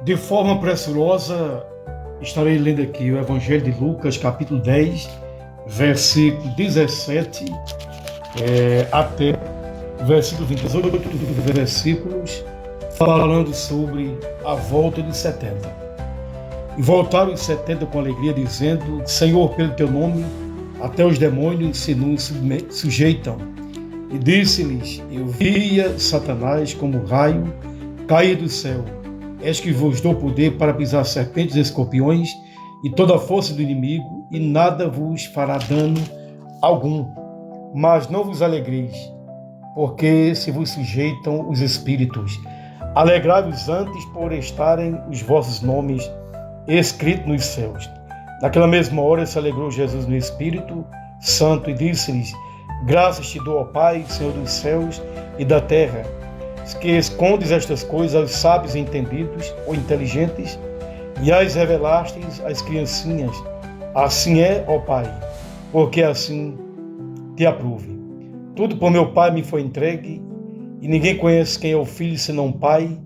De forma pressurosa, estarei lendo aqui o Evangelho de Lucas, capítulo 10, versículo 17, até o versículo 28, versículos, falando sobre a volta dos 70. E voltaram os 70 com alegria, dizendo: Senhor, pelo teu nome, até os demônios se nos sujeitam. E disse-lhes: Eu via Satanás como raio cair do céu. Eis que vos dou poder para pisar serpentes e escorpiões e toda a força do inimigo, e nada vos fará dano algum. Mas não vos alegreis, porque se vos sujeitam os espíritos. Alegrai-vos antes por estarem os vossos nomes escritos nos céus. Naquela mesma hora se alegrou Jesus no Espírito Santo e disse-lhes: Graças te dou, ó Pai, Senhor dos céus e da terra, que escondes estas coisas aos sábios e entendidos ou inteligentes e as revelastes às criancinhas. Assim é, ó Pai, porque assim te aprouve. Tudo por meu Pai me foi entregue, e ninguém conhece quem é o Filho senão o Pai,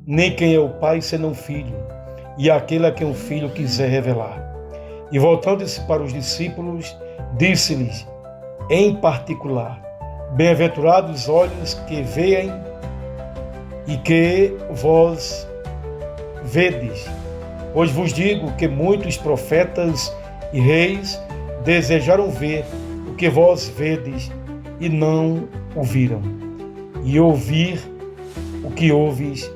nem quem é o Pai senão o Filho, e aquele a quem o Filho quiser revelar. E voltando-se para os discípulos, disse-lhes em particular: Bem-aventurados os olhos que veem e que vós vedes. Pois vos digo que muitos profetas e reis desejaram ver o que vós vedes e não o viram, e ouvir o que ouves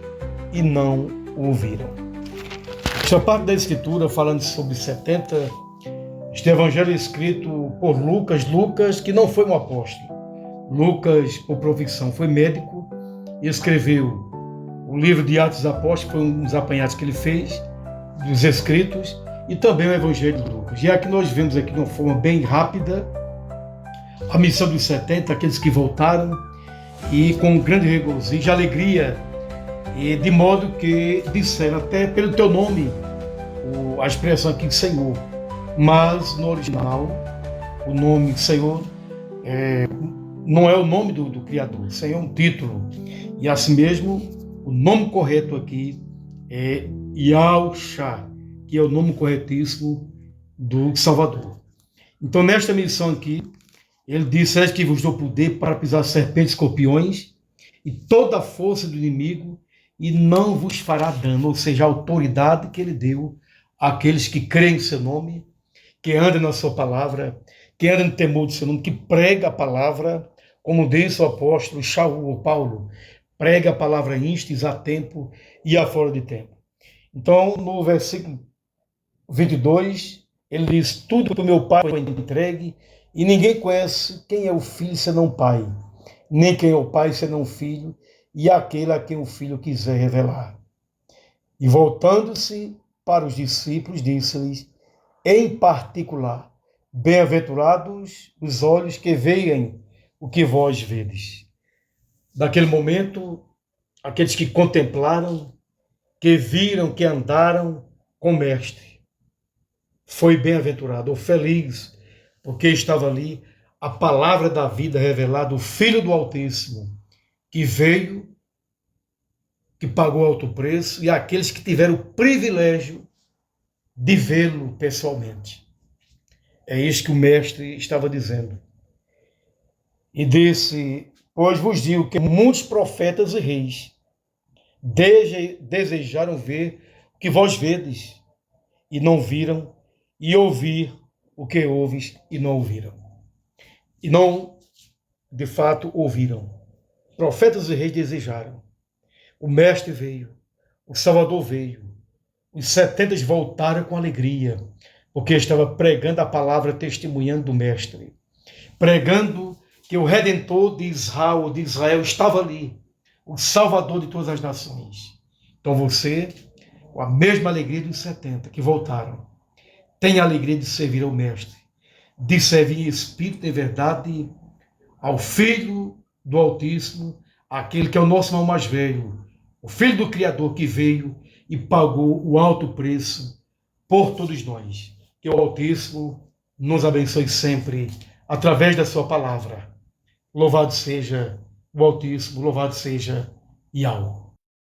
e não o ouviram. Esta parte da Escritura, falando sobre 70, este evangelho é escrito por Lucas, que não foi um apóstolo. Lucas, por profissão, foi médico e escreveu o livro de Atos dos Apóstolos, foi um dos apanhados que ele fez, dos escritos, e também o Evangelho de Lucas. E aqui nós vemos aqui de uma forma bem rápida a missão dos 70, aqueles que voltaram, e com grande regozijo, alegria, e de modo que disseram até pelo teu nome, a expressão aqui, Senhor. Mas no original, o nome Senhor não é o nome do Criador, Senhor é um título. E assim mesmo, o nome correto aqui é Yahushua, que é o nome corretíssimo do Salvador. Então, nesta missão aqui, ele disse: Eis que vos dou poder para pisar serpentes, escorpiões e toda a força do inimigo, e não vos fará dano. Ou seja, a autoridade que ele deu àqueles que creem em seu nome, que andam na sua palavra, que andam no temor do seu nome, que prega a palavra, como disse o apóstolo Paulo, prega a palavra instes a tempo e a fora de tempo. Então, no versículo 22, ele diz: Tudo que o meu Pai foi entregue, e ninguém conhece quem é o Filho senão o Pai, nem quem é o Pai senão o Filho, e aquele a quem o Filho quiser revelar. E voltando-se para os discípulos, disse-lhes em particular: Bem-aventurados os olhos que veem o que vós vedes. Naquele momento, aqueles que contemplaram, que viram, que andaram com o Mestre, foi bem-aventurado ou feliz, porque estava ali a palavra da vida revelada, o Filho do Altíssimo, que veio, que pagou alto preço, e aqueles que tiveram o privilégio de vê-lo pessoalmente. É isso que o Mestre estava dizendo. E disse: Pois vos digo que muitos profetas e reis desejaram ver o que vós vedes e não viram, e ouvir o que ouves e não ouviram. E não, de fato, ouviram. Profetas e reis desejaram. O Mestre veio, o Salvador veio. Os 70 voltaram com alegria, porque estava pregando a palavra, testemunhando do Mestre, pregando que o Redentor de Israel estava ali, o Salvador de todas as nações. Então você, com a mesma alegria dos 70 que voltaram, tem a alegria de servir ao Mestre, de servir em espírito e verdade ao Filho do Altíssimo, aquele que é o nosso irmão mais velho, o Filho do Criador que veio e pagou o alto preço por todos nós. Que o Altíssimo nos abençoe sempre através da sua palavra. Louvado seja o Altíssimo, louvado seja Yahweh.